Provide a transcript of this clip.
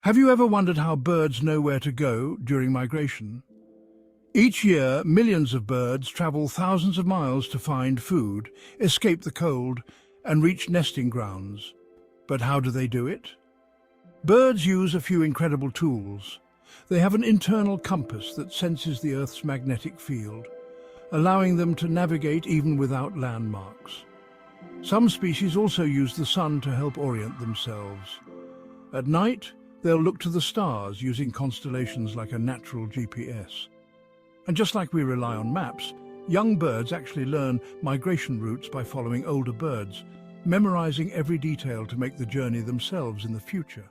Have you ever wondered how birds know where to go during migration? Each year, millions of birds travel thousands of miles to find food, escape the cold, and reach nesting grounds. But how do they do it? Birds use a few incredible tools. They have an internal compass that senses the Earth's magnetic field, allowing them to navigate even without landmarks. Some species also use the sun to help orient themselves. At night, they'll look to the stars using constellations like a natural GPS. And just like we rely on maps, young birds actually learn migration routes by following older birds, memorizing every detail to make the journey themselves in the future.